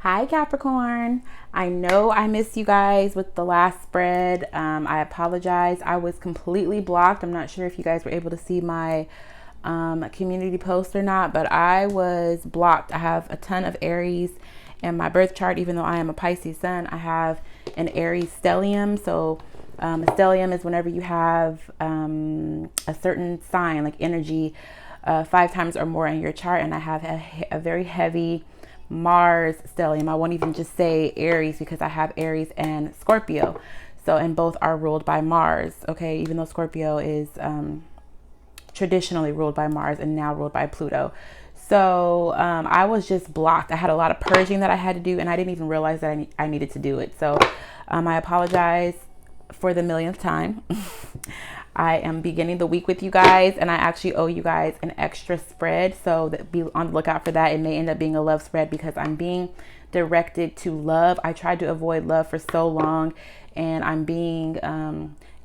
Hi Capricorn. I know I missed you guys with the last spread. I apologize. I was completely blocked. I'm not sure if you guys were able to see my community post or not, but I was blocked. I have a ton of Aries in my birth chart. Even though I am a Pisces sun, I have an Aries stellium. So a stellium is whenever you have a certain sign, like energy, 5 times or more in your chart. And I have a very heavy Mars stellium. I won't even just say Aries because I have Aries and Scorpio. So, and both are ruled by Mars. Okay. Even though Scorpio is traditionally ruled by Mars and now ruled by Pluto. So I was just blocked. I had a lot of purging that I had to do, and I didn't even realize that I needed to do it. So I apologize for the millionth time. I am beginning the week with you guys, and I actually owe you guys an extra spread. So be on the lookout for that. It may end up being a love spread because I'm being directed to love. I tried to avoid love for so long, and I'm being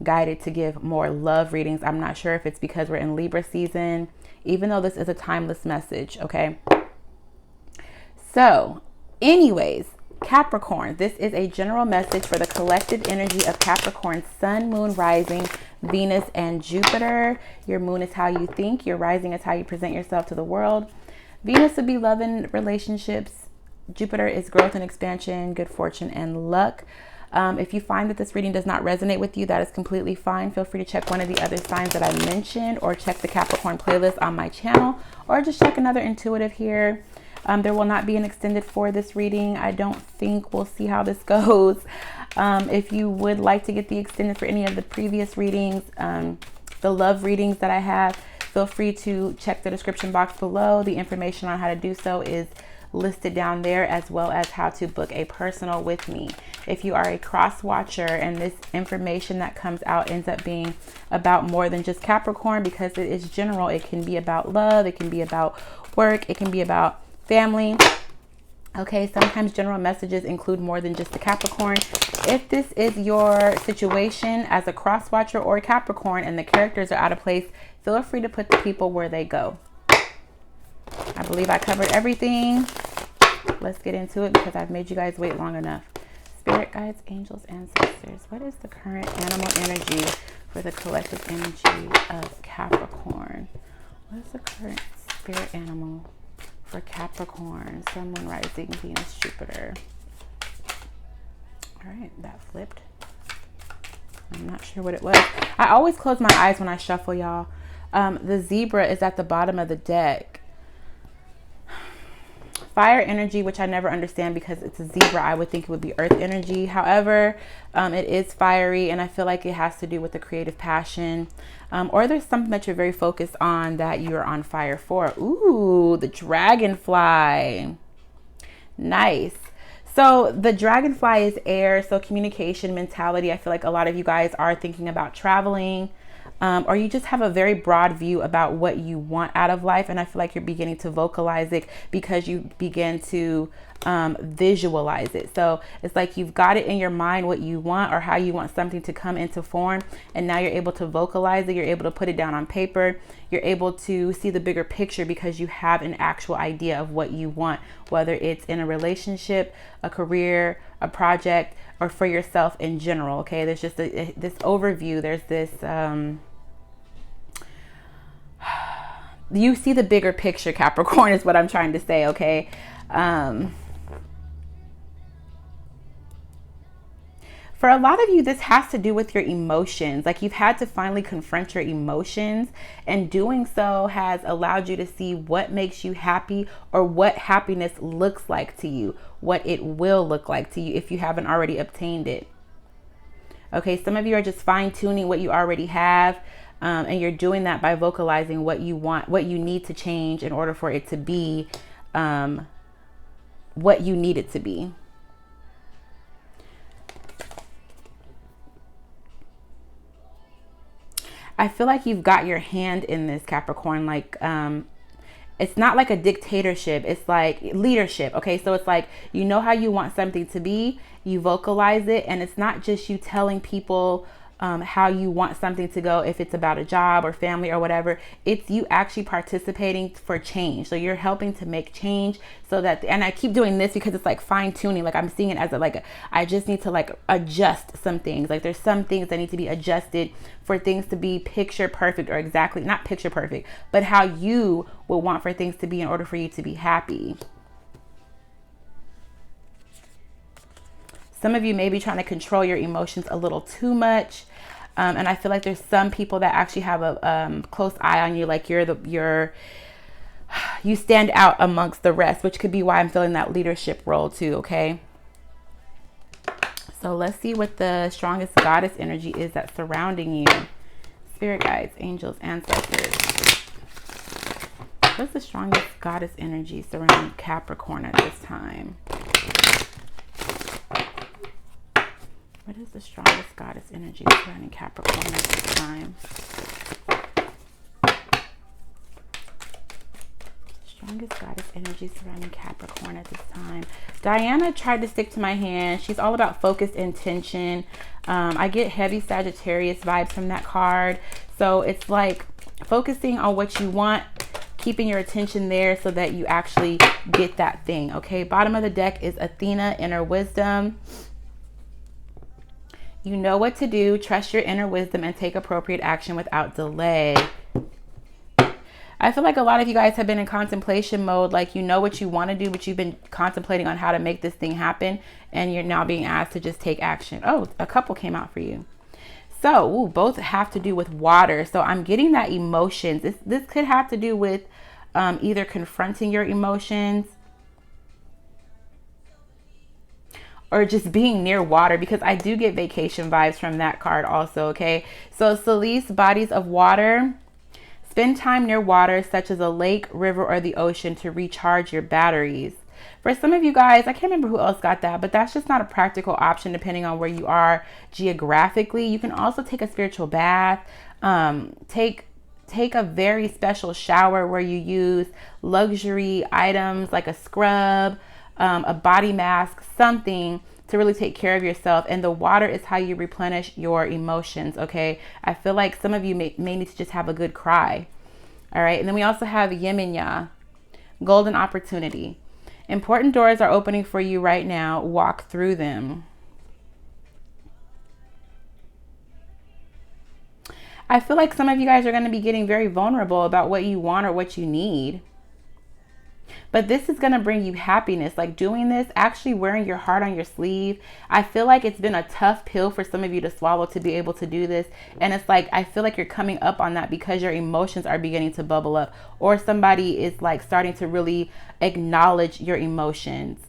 guided to give more love readings. I'm not sure if it's because we're in Libra season, even though this is a timeless message. Okay. So anyways, Capricorn, this is a general message for the collective energy of Capricorn, Sun, Moon, Rising, Venus, and Jupiter. Your moon is how you think. Your rising is how you present yourself to the world. Venus would be love and relationships. Jupiter is growth and expansion, good fortune, and luck. If you find that this reading does not resonate with you, that is completely fine. Feel free to check one of the other signs that I mentioned, or check the Capricorn playlist on my channel, or just check another intuitive here. There will not be an extended for this reading. I don't think. We'll see how this goes. If you would like to get the extended for any of the previous readings, the love readings that I have, feel free to check the description box below. The information on how to do so is listed down there, as well as how to book a personal with me. If you are a cross watcher and this information that comes out ends up being about more than just Capricorn, because it is general, it can be about love, it can be about work, it can be about family. Okay, sometimes general messages include more than just the Capricorn. If this is your situation as a cross watcher or a Capricorn and the characters are out of place, feel free to put the people where they go. I believe I covered everything. Let's get into it because I've made you guys wait long enough. Spirit guides, angels, ancestors. What is the current animal energy for the collective energy of Capricorn? What is the current spirit animal for Capricorn, Sun, Moon, Rising, Venus, Jupiter? All right, that flipped. I'm not sure what it was. I always close my eyes when I shuffle, y'all. The zebra is at the bottom of the deck. Fire energy, which I never understand because it's a zebra. I would think it would be earth energy. However, it is fiery, and I feel like it has to do with the creative passion. Or there's something that you're very focused on that you're on fire for. Ooh, the dragonfly. Nice. So the dragonfly is air, so communication, mentality. I feel like a lot of you guys are thinking about traveling, or you just have a very broad view about what you want out of life. And I feel like you're beginning to vocalize it because you begin to visualize it. So it's like you've got it in your mind what you want or how you want something to come into form. And now you're able to vocalize it. You're able to put it down on paper. You're able to see the bigger picture because you have an actual idea of what you want, whether it's in a relationship, a career, a project, or for yourself in general. Okay, there's just this overview. There's this you see the bigger picture, Capricorn, is what I'm trying to say. Okay. For a lot of you, this has to do with your emotions. Like you've had to finally confront your emotions, and doing so has allowed you to see what makes you happy or what happiness looks like to you, what it will look like to you if you haven't already obtained it. Okay, some of you are just fine-tuning what you already have, and you're doing that by vocalizing what you want, what you need to change in order for it to be what you need it to be. I feel like you've got your hand in this, Capricorn. Like, it's not like a dictatorship. It's like leadership. Okay. So it's like, you know how you want something to be, you vocalize it. And it's not just you telling people how you want something to go, if it's about a job or family or whatever. It's you actually participating for change. So you're helping to make change so that, and I keep doing this because it's like fine tuning. Like I'm seeing it as I just need to like adjust some things. Like there's some things that need to be adjusted for things to be picture perfect, or exactly not picture perfect, but how you would want for things to be in order for you to be happy. Some of you may be trying to control your emotions a little too much. And I feel like there's some people that actually have a close eye on you. Like you stand out amongst the rest, which could be why I'm feeling that leadership role too. Okay. So let's see what the strongest goddess energy is that's surrounding you. Spirit guides, angels, ancestors. What's the strongest goddess energy surrounding Capricorn at this time? What is the strongest goddess energy surrounding Capricorn at this time? Strongest goddess energy surrounding Capricorn at this time. Diana tried to stick to my hand. She's all about focused intention. I get heavy Sagittarius vibes from that card. So it's like focusing on what you want, keeping your attention there so that you actually get that thing. Okay, bottom of the deck is Athena, inner wisdom. You know what to do. Trust your inner wisdom and take appropriate action without delay. I feel like a lot of you guys have been in contemplation mode. Like you know what you want to do, but you've been contemplating on how to make this thing happen. And you're now being asked to just take action. Oh, a couple came out for you. So both have to do with water. So I'm getting that emotions. This could have to do with either confronting your emotions or just being near water, because I do get vacation vibes from that card also. Okay, so Solis, bodies of water. Spend time near water such as a lake, river, or the ocean to recharge your batteries. For some of you guys, I can't remember who else got that, but that's just not a practical option depending on where you are geographically. You can also take a spiritual bath, take a very special shower where you use luxury items like a scrub, a body mask, something to really take care of yourself. And the water is how you replenish your emotions. Okay, I feel like some of you may need to just have a good cry. All right, and then we also have Yin and Ya, golden opportunity. Important doors are opening for you right now. Walk through them. I feel like some of you guys are going to be getting very vulnerable about what you want or what you need. But this is going to bring you happiness. Like doing this, actually wearing your heart on your sleeve. I feel like it's been a tough pill for some of you to swallow to be able to do this. And it's like, I feel like you're coming up on that because your emotions are beginning to bubble up, or somebody is like starting to really acknowledge your emotions.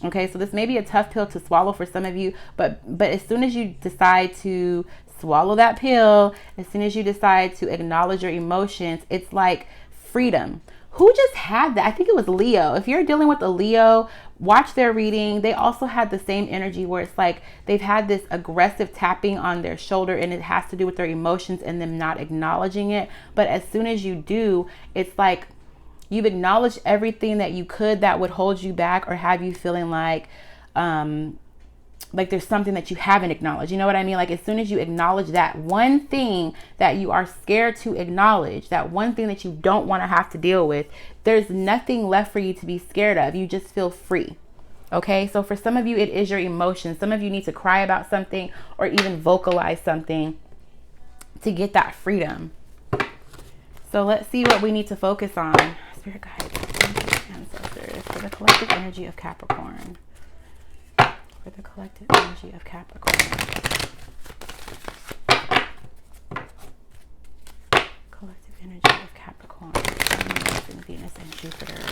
Okay, so this may be a tough pill to swallow for some of you, but as soon as you decide to swallow that pill, as soon as you decide to acknowledge your emotions, it's like freedom. Who just had that? I think it was Leo. If you're dealing with a Leo, watch their reading. They also had the same energy where it's like they've had this aggressive tapping on their shoulder, and it has to do with their emotions and them not acknowledging it. But as soon as you do, it's like you've acknowledged everything that you could that would hold you back or have you feeling like there's something that you haven't acknowledged. You know what I mean? Like as soon as you acknowledge that one thing that you are scared to acknowledge, that one thing that you don't want to have to deal with, there's nothing left for you to be scared of. You just feel free. Okay, so for some of you, it is your emotions. Some of you need to cry about something or even vocalize something to get that freedom. So let's see what we need to focus on. Spirit guides, ancestors, for the collective energy of Capricorn. For the collective energy of Capricorn. Collective energy of Capricorn. Sun, Venus, and Jupiter.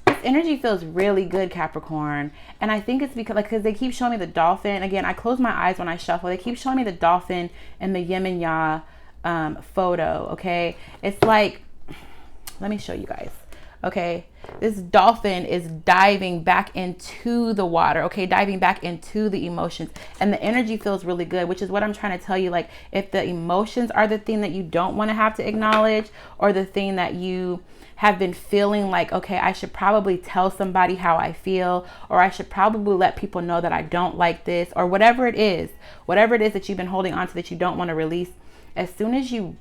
This energy feels really good, Capricorn. And I think it's because they keep showing me the dolphin. Again, I close my eyes when I shuffle. They keep showing me the dolphin and the Yin and Ya photo. Okay. It's like, let me show you guys. Okay, this dolphin is diving back into the water, okay, diving back into the emotions, and the energy feels really good, which is what I'm trying to tell you. Like, if the emotions are the thing that you don't want to have to acknowledge, or the thing that you have been feeling like, okay, I should probably tell somebody how I feel, or I should probably let people know that I don't like this, or whatever it is that you've been holding on to that you don't want to release, as soon as you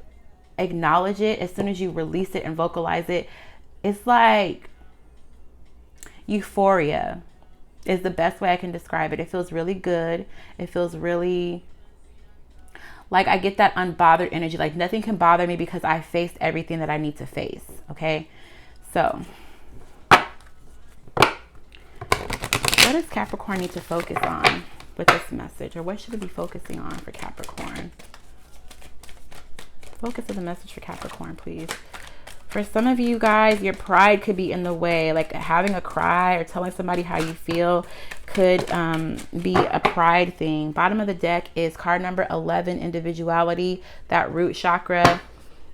acknowledge it, as soon as you release it and vocalize it, it's like euphoria is the best way I can describe it. It feels really good. It feels really like I get that unbothered energy. Like nothing can bother me because I faced everything that I need to face. Okay. So what does Capricorn need to focus on with this message? Or what should it be focusing on for Capricorn? Focus of the message for Capricorn, please. For some of you guys, your pride could be in the way. Like having a cry or telling somebody how you feel could be a pride thing. Bottom of the deck is card number 11, individuality, that root chakra.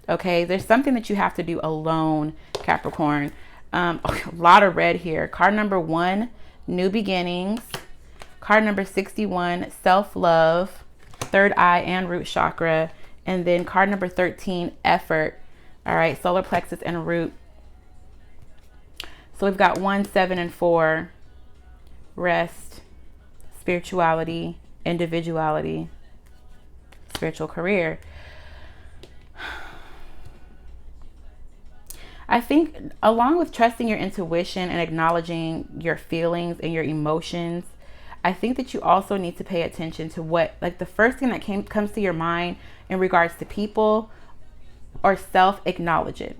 Okay, there's something that you have to do alone, Capricorn. A lot of red here. Card number 1, new beginnings. Card number 61, self-love, third eye and root chakra. And then card number 13, effort. All right, solar plexus and root. So we've got 1, 7, and 4. Rest, spirituality, individuality, spiritual career. I think along with trusting your intuition and acknowledging your feelings and your emotions, I think that you also need to pay attention to what, like the first thing that comes to your mind in regards to people or self, acknowledge it.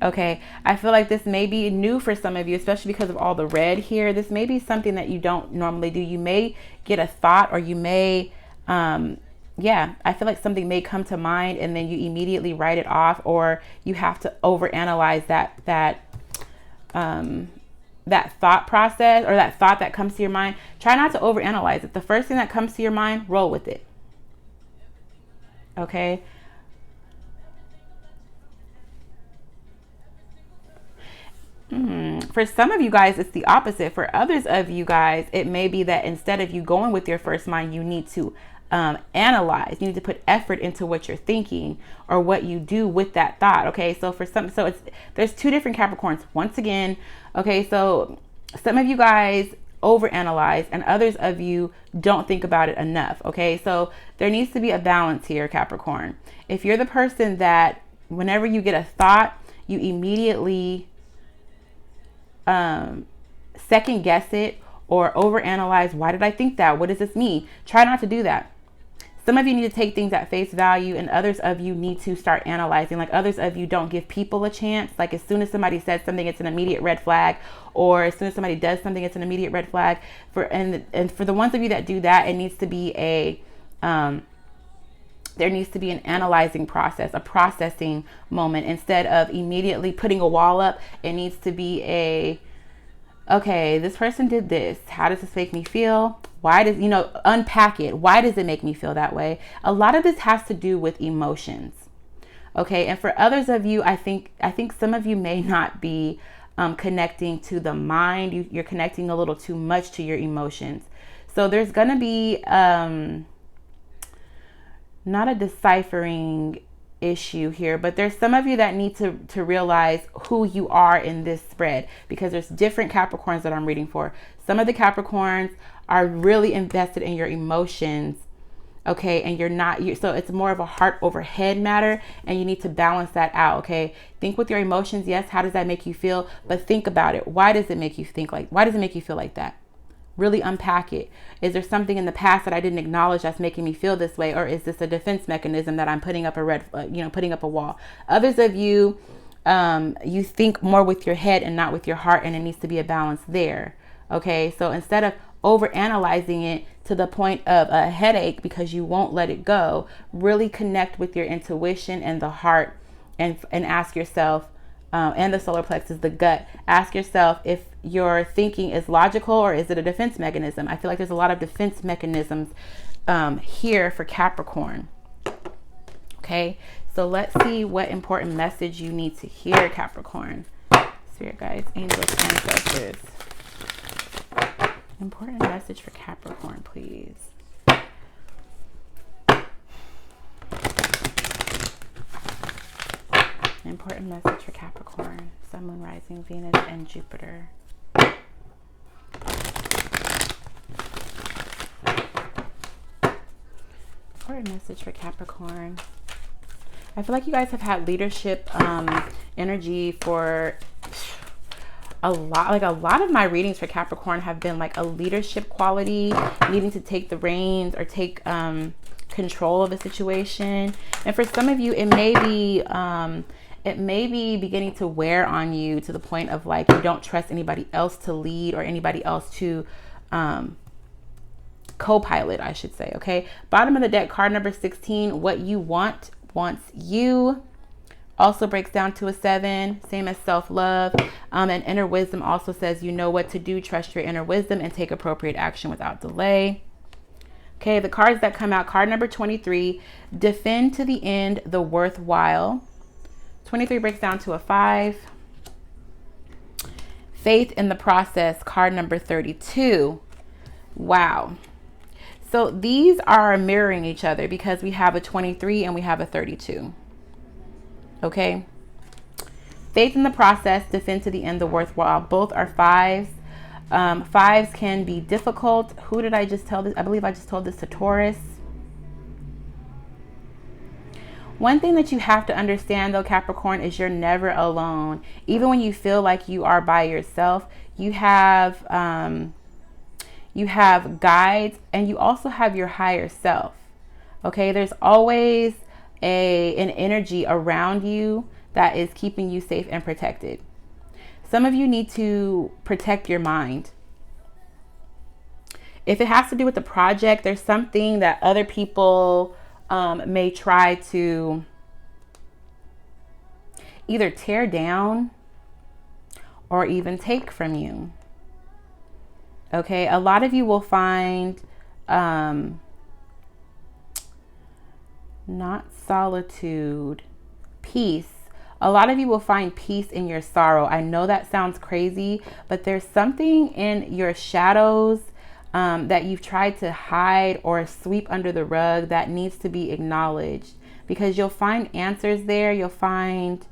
Okay, I feel like this may be new for some of you, especially because of all the red here. This may be something that you don't normally do. You may get a thought, or you may, I feel like something may come to mind and then you immediately write it off, or you have to overanalyze that thought process, or that thought that comes to your mind. Try not to overanalyze it. The first thing that comes to your mind, roll with it. Okay. For some of you guys, it's the opposite. For others of you guys, it may be that instead of you going with your first mind, you need to analyze. You need to put effort into what you're thinking or what you do with that thought. Okay, so there's two different Capricorns. Once again, okay, so some of you guys overanalyze and others of you don't think about it enough. Okay, so there needs to be a balance here, Capricorn. If you're the person that whenever you get a thought, you immediately second guess it or overanalyze. Why did I think that? What does this mean? Try not to do that. Some of you need to take things at face value, and others of you need to start analyzing. Like others of you don't give people a chance. Like as soon as somebody says something, it's an immediate red flag, or as soon as somebody does something, it's an immediate red flag. And for the ones of you that do that, it needs to be there needs to be an analyzing process, a processing moment. Instead of immediately putting a wall up, it needs to be okay, this person did this. How does this make me feel? Why does, unpack it. Why does it make me feel that way? A lot of this has to do with emotions. Okay. And for others of you, I think some of you may not be connecting to the mind. You're connecting a little too much to your emotions. So there's going to be, not a deciphering issue here, but there's some of you that need to realize who you are in this spread, because there's different Capricorns that I'm reading for. Some of the Capricorns are really invested in your emotions, okay, and you're not. So it's more of a heart over head matter, and you need to balance that out. Okay, think with your emotions. Yes, how does that make you feel? But think about it. Why does it make you why does it make you feel like that? Really unpack it. Is there something in the past that I didn't acknowledge that's making me feel this way? Or is this a defense mechanism that I'm putting up putting up a wall? Others of you, you think more with your head and not with your heart, and it needs to be a balance there. Okay. So instead of overanalyzing it to the point of a headache because you won't let it go, really connect with your intuition and the heart, and ask yourself, and the solar plexus, the gut. Ask yourself if your thinking is logical or is it a defense mechanism. I feel like there's a lot of defense mechanisms here for Capricorn. Okay, So let's see what important message you need to hear, Capricorn. Spirit guides, angels, ancestors. Important message for Capricorn, please. Important message for Capricorn, Sun, Moon, Rising, Venus, and Jupiter. Important message for Capricorn. I feel like you guys have had leadership energy for a lot. Like a lot of my readings for Capricorn have been like a leadership quality, needing to take the reins or take control of a situation. And for some of you, it may be beginning to wear on you to the point of like you don't trust anybody else to lead or anybody else to co-pilot, I should say. Okay, bottom of the deck, card number 16. What you want wants you. Also breaks down to a 7, same as self-love. And inner wisdom also says you know what to do, trust your inner wisdom, and take appropriate action without delay. Okay, the cards that come out, card number 23, defend to the end the worthwhile. 23 breaks down to a 5. Faith in the process, card number 32. Wow. So these are mirroring each other because we have a 23 and we have a 32. Okay. Faith in the process, defend to the end the worthwhile. Both are 5s. 5s can be difficult. Who did I just tell this? I believe I just told this to Taurus. One thing that you have to understand though, Capricorn, is you're never alone. Even when you feel like you are by yourself, you have guides and you also have your higher self. Okay, there's always an energy around you that is keeping you safe and protected. Some of you need to protect your mind. If it has to do with the project, there's something that other people may try to either tear down or even take from you. Okay, a lot of you will find not solitude, peace. A lot of you will find peace in your sorrow. I know that sounds crazy, but there's something in your shadows that you've tried to hide or sweep under the rug that needs to be acknowledged, because you'll find answers there. You'll find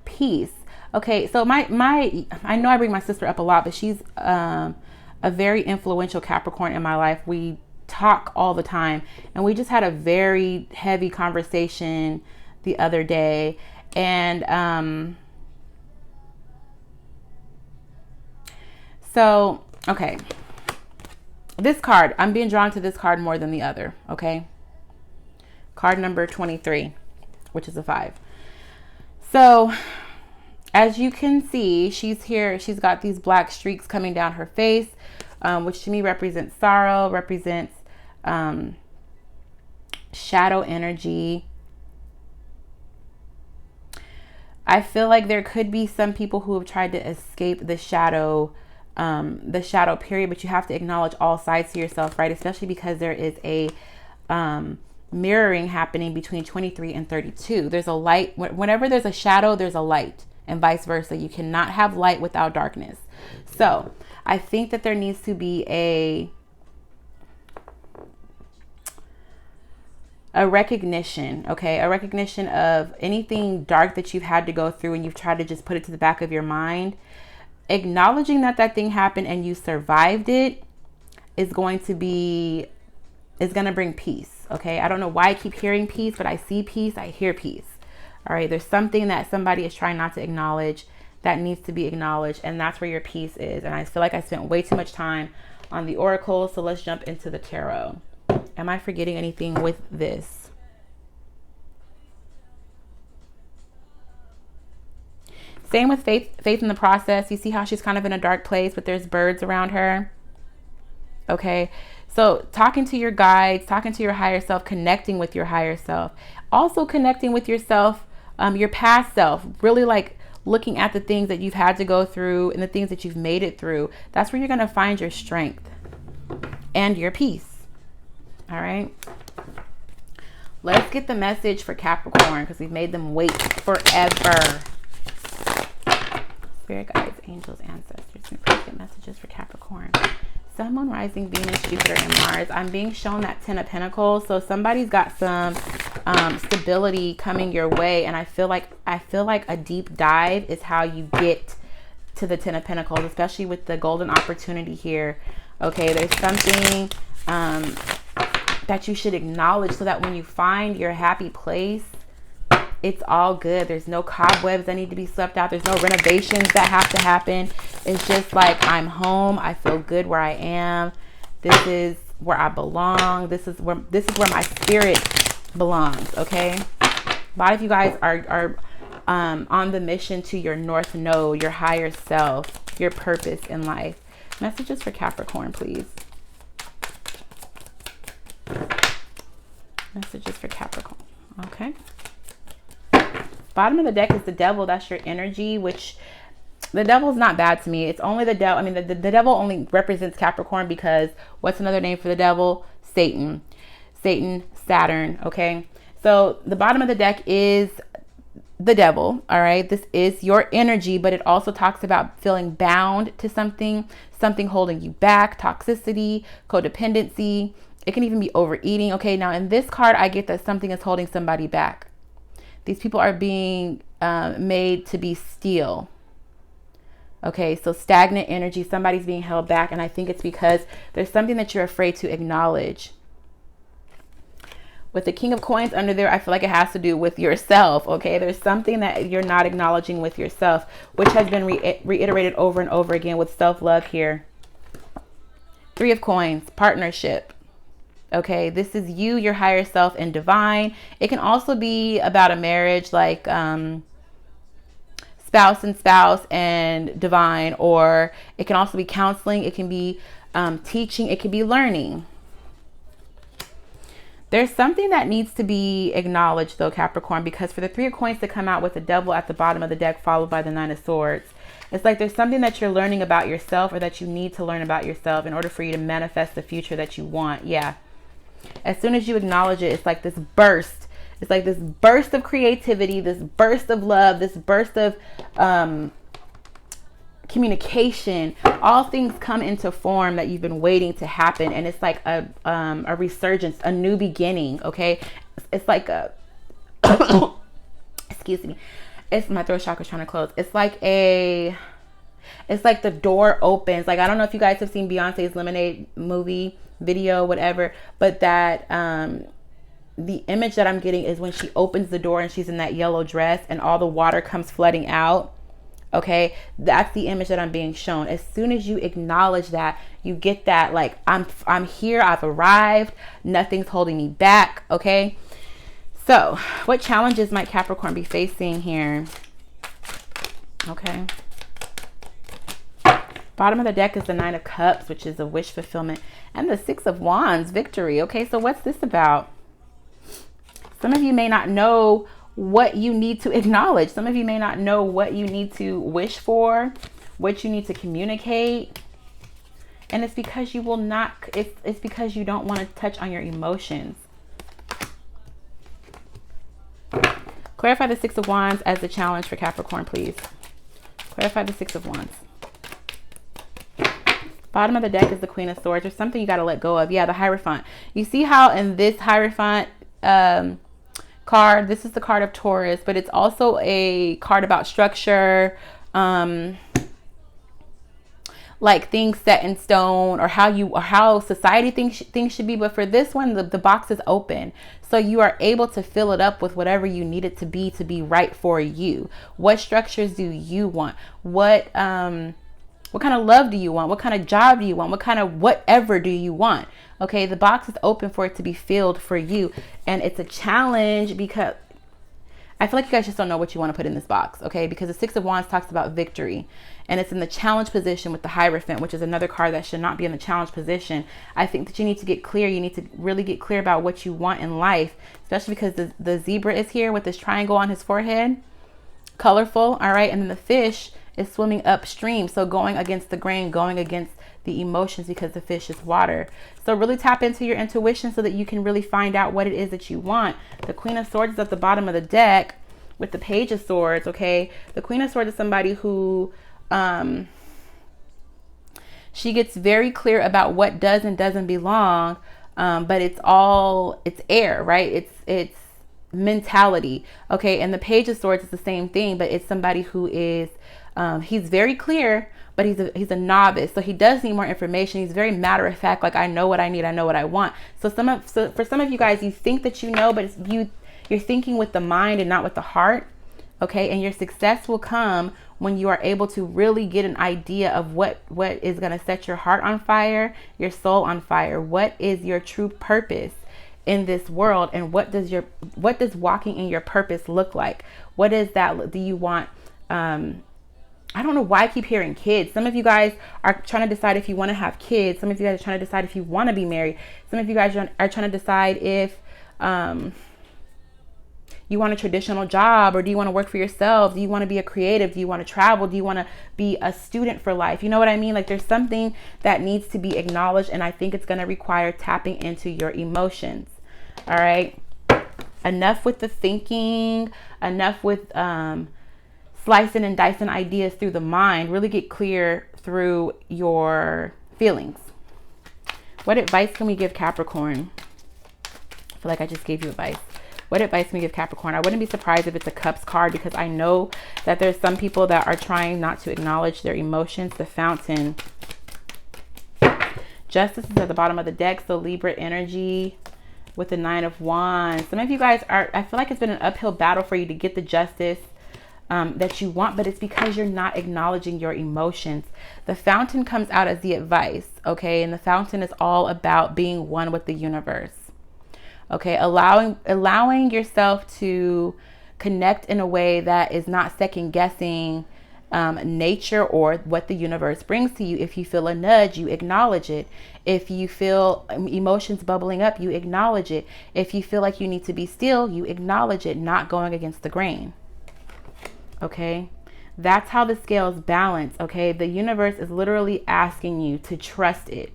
peace. Okay, so I know I bring my sister up a lot, but she's a very influential Capricorn in my life. We talk all the time, and we just had a very heavy conversation the other day, and so okay, this card, I'm being drawn to this card more than the other. Okay, card number 23, which is a 5. So as you can see, she's here. She's got these black streaks coming down her face, which to me represents sorrow, represents shadow energy. I feel like there could be some people who have tried to escape the shadow period, but you have to acknowledge all sides to yourself, right? Especially because there is a mirroring happening between 23 and 32. There's a light. Whenever there's a shadow, there's a light, and vice versa. You cannot have light without darkness. So I think that there needs to be a recognition, okay? A recognition of anything dark that you've had to go through and you've tried to just put it to the back of your mind. Acknowledging that thing happened and you survived it is going to bring peace, okay? I don't know why I keep hearing peace, but I see peace, I hear peace. All right, there's something that somebody is trying not to acknowledge that needs to be acknowledged, and that's where your peace is. And I feel like I spent way too much time on the oracle, so let's jump into the tarot. Am I forgetting anything with this? Same with faith in the process. You see how she's kind of in a dark place, but there's birds around her. Okay, so talking to your guides, talking to your higher self, connecting with your higher self, also connecting with yourself, your past self, really like looking at the things that you've had to go through and the things that you've made it through. That's where you're going to find your strength and your peace. All right. Let's get the message for Capricorn because we've made them wait forever. Spirit guides, angels, ancestors, and please get messages for Capricorn. Sun, Moon, Rising, Venus, Jupiter, and Mars. I'm being shown that 10 of Pentacles. So somebody's got some stability coming your way, and I feel like a deep dive is how you get to the 10 of Pentacles, especially with the golden opportunity here. Okay, there's something that you should acknowledge so that when you find your happy place, it's all good. There's no cobwebs that need to be swept out. There's no renovations that have to happen. It's just like, I'm home. I feel good where I am. This is where I belong. This is where my spirit belongs. Okay. A lot of you guys are on the mission to your North Node, your higher self, your purpose in life. Messages for Capricorn, please. Messages for Capricorn. Okay. Bottom of the deck is the devil. That's your energy, which the devil is not bad to me. It's only the devil. I mean, the devil only represents Capricorn because what's another name for the devil? Satan. Satan, Saturn. Okay. So the bottom of the deck is the devil. All right. This is your energy, but it also talks about feeling bound to something holding you back, toxicity, codependency. It can even be overeating. Okay. Now in this card, I get that something is holding somebody back. These people are being made to be steel. Okay, so stagnant energy, somebody's being held back. And I think it's because there's something that you're afraid to acknowledge. With the King of Coins under there, I feel like it has to do with yourself. Okay, there's something that you're not acknowledging with yourself, which has been reiterated over and over again with self-love here. Three of Coins, partnership. Okay, this is you, your higher self, and divine. It can also be about a marriage, like spouse and divine, or it can also be counseling. It can be teaching. It can be learning. There's something that needs to be acknowledged, though, Capricorn, because for the Three of Coins to come out with the devil at the bottom of the deck, followed by the Nine of Swords, it's like there's something that you're learning about yourself, or that you need to learn about yourself in order for you to manifest the future that you want. Yeah. As soon as you acknowledge it, it's like this burst. It's like this burst of creativity, this burst of love, this burst of communication. All things come into form that you've been waiting to happen. And it's like a resurgence, a new beginning. Okay. It's like a, excuse me. It's my throat chakra trying to close. It's like the door opens. Like, I don't know if you guys have seen Beyonce's Lemonade movie, video, whatever, but that the image that I'm getting is when she opens the door and she's in that yellow dress and all the water comes flooding out. Okay, that's the image that I'm being shown. As soon as you acknowledge that, you get that, like, I'm here, I've arrived, nothing's holding me back. Okay, so what challenges might Capricorn be facing here? Okay, bottom of the deck is the Nine of Cups, which is a wish fulfillment, and the Six of Wands, victory. Okay, so what's this about? Some of you may not know what you need to acknowledge. Some of you may not know what you need to wish for, what you need to communicate. And it's because you will not, it's because you don't want to touch on your emotions. Clarify the Six of Wands as the challenge for Capricorn, please. Clarify the Six of Wands. Bottom of the deck is the Queen of Swords. There's something you got to let go of. Yeah, the Hierophant. You see how in this Hierophant card, this is the card of Taurus, but it's also a card about structure, like things set in stone, or how society thinks things should be. But for this one, the box is open, so you are able to fill it up with whatever you need it to be right for you. What structures do you want? What kind of love do you want? What kind of job do you want? What kind of whatever do you want? Okay, the box is open for it to be filled for you. And it's a challenge because I feel like you guys just don't know what you want to put in this box. Okay, because the Six of Wands talks about victory. And it's in the challenge position with the Hierophant, which is another card that should not be in the challenge position. I think that you need to get clear. You need to really get clear about what you want in life, especially because the zebra is here with this triangle on his forehead. Colorful. All right. And then the fish is swimming upstream. So going against the grain, going against the emotions, because the fish is water. So really tap into your intuition so that you can really find out what it is that you want. The Queen of Swords is at the bottom of the deck with the Page of Swords, okay? The Queen of Swords is somebody who, she gets very clear about what does and doesn't belong, but it's air, right? It's mentality, okay? And the Page of Swords is the same thing, but it's somebody who is, he's very clear, but he's a novice, so he does need more information. He's very matter of fact, like, I know what I need, I know what I want. So for some of you guys, you think that you know, but you're thinking with the mind and not with the heart, okay? And your success will come when you are able to really get an idea of what is going to set your heart on fire, your soul on fire. What is your true purpose in this world, and what does walking in your purpose look like? What is that? Do you want, I don't know why I keep hearing kids. Some of you guys are trying to decide if you want to have kids. Some of you guys are trying to decide if you want to be married. Some of you guys are trying to decide if you want a traditional job, or do you want to work for yourself? Do you want to be a creative? Do you want to travel? Do you want to be a student for life? You know what I mean? Like, there's something that needs to be acknowledged, and I think it's going to require tapping into your emotions. All right. Enough with the thinking, enough with slicing and dicing ideas through the mind. Really get clear through your feelings. What advice can we give Capricorn? I feel like I just gave you advice. What advice can we give Capricorn? I wouldn't be surprised if it's a Cups card, because I know that there's some people that are trying not to acknowledge their emotions. The Fountain. Justice is at the bottom of the deck, so Libra energy with the Nine of Wands. Some of you guys I feel like it's been an uphill battle for you to get the justice that you want, but it's because you're not acknowledging your emotions. The Fountain comes out as the advice, okay? And the Fountain is all about being one with the universe. Okay, allowing yourself to connect in a way that is not second guessing nature or what the universe brings to you. If you feel a nudge, you acknowledge it. If you feel emotions bubbling up, you acknowledge it. If you feel like you need to be still, you acknowledge it, not going against the grain. Okay, that's how the scales balance. Okay, the universe is literally asking you to trust it.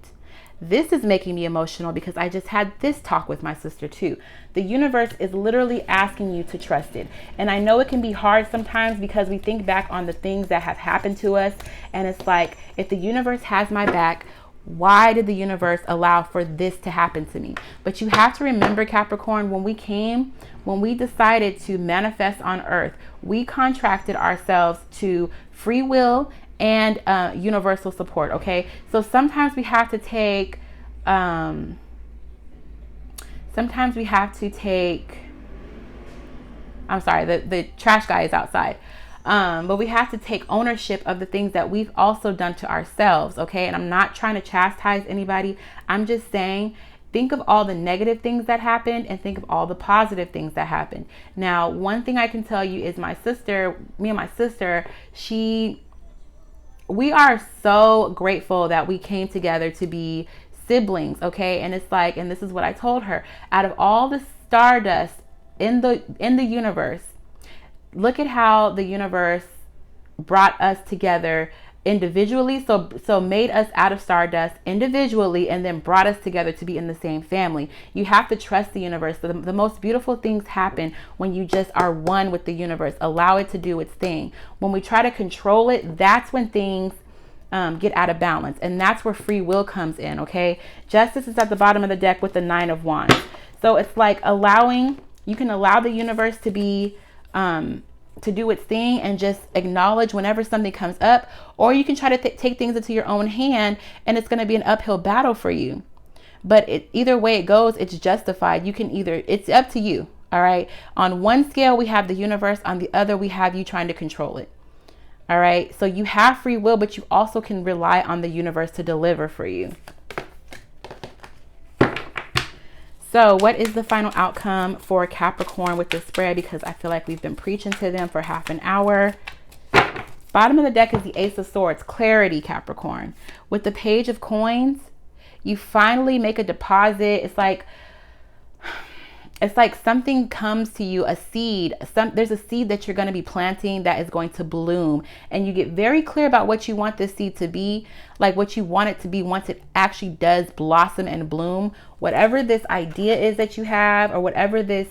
This is making me emotional because I just had this talk with my sister too. The universe is literally asking you to trust it. And I know it can be hard sometimes because we think back on the things that have happened to us. And it's like, if the universe has my back, why did the universe allow for this to happen to me? But you have to remember, Capricorn, when we decided to manifest on earth, we contracted ourselves to free will and universal support. Okay, so sometimes we have to take I'm sorry, the trash guy is outside. But we have to take ownership of the things that we've also done to ourselves. Okay, and I'm not trying to chastise anybody. I'm just saying, think of all the negative things that happened and think of all the positive things that happened. Now, one thing I can tell you is me and my sister, we are so grateful that we came together to be siblings, okay? And it's like, and this is what I told her, out of all the stardust in the universe, look at how the universe brought us together individually, so made us out of stardust individually, and then brought us together to be in the same family. You have to trust the universe. The most beautiful things happen when you just are one with the universe. Allow it to do its thing. When we try to control it, that's when things get out of balance, and that's where free will comes in. Okay, Justice is at the bottom of the deck with the Nine of Wands. So it's like you can allow the universe to be to do its thing and just acknowledge whenever something comes up, or you can try to take things into your own hand, and it's going to be an uphill battle for you. But either way it goes, it's justified. It's up to you. All right. On one scale, we have the universe. On the other, we have you trying to control it. All right. So you have free will, but you also can rely on the universe to deliver for you. So what is the final outcome for Capricorn with the spread? Because I feel like we've been preaching to them for half an hour. Bottom of the deck is the Ace of Swords. Clarity, Capricorn. With the Page of Coins, you finally make a deposit. It's like, it's like something comes to you, a seed, there's a seed that you're going to be planting that is going to bloom, and you get very clear about what you want this seed to be, like what you want it to be once it actually does blossom and bloom. Whatever this idea is that you have, or whatever this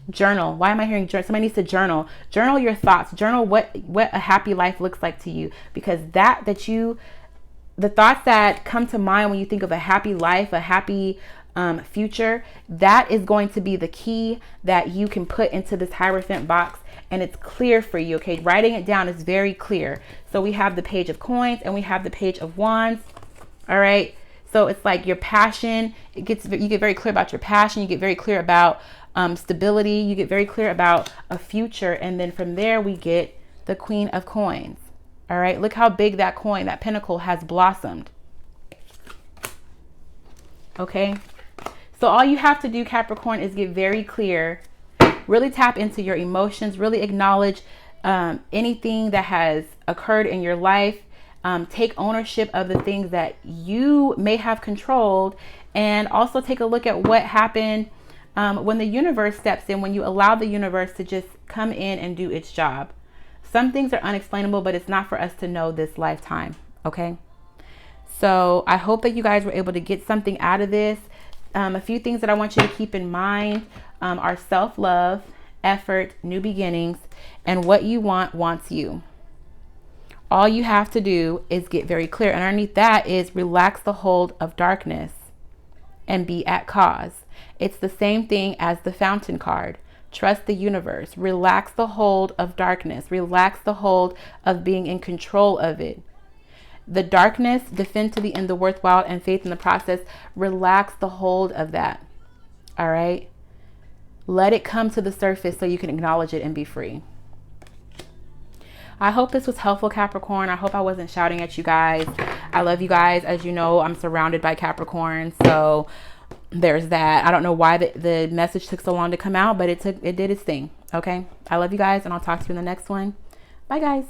journal. Why am I hearing journal? Somebody needs to journal. Journal your thoughts. Journal what a happy life looks like to you, because the thoughts that come to mind when you think of a happy life, a happy future, that is going to be the key that you can put into this Hierophant box, and it's clear for you. Okay, writing it down is very clear. So we have the Page of Coins and we have the Page of Wands. All right, so it's like your passion. You get very clear about your passion. You get very clear about stability. You get very clear about a future, and then from there we get the Queen of Coins. All right, look how big that coin, that pentacle, has blossomed. Okay, so all you have to do, Capricorn, is get very clear, really tap into your emotions, really acknowledge anything that has occurred in your life. Take ownership of the things that you may have controlled, and also take a look at what happened when the universe steps in, when you allow the universe to just come in and do its job. Some things are unexplainable, but it's not for us to know this lifetime. Okay. So I hope that you guys were able to get something out of this. A few things that I want you to keep in mind are self-love, effort, new beginnings, and what you want wants you. All you have to do is get very clear. And underneath that is relax the hold of darkness and be at cause. It's the same thing as the Fountain card. Trust the universe. Relax the hold of darkness. Relax the hold of being in control of it. The darkness, defend to the end the worthwhile, and faith in the process. Relax the hold of that. All right. Let it come to the surface so you can acknowledge it and be free. I hope this was helpful, Capricorn. I hope I wasn't shouting at you guys. I love you guys. As you know, I'm surrounded by Capricorns. So there's that. I don't know why the message took so long to come out, but it did its thing. Okay. I love you guys, and I'll talk to you in the next one. Bye, guys.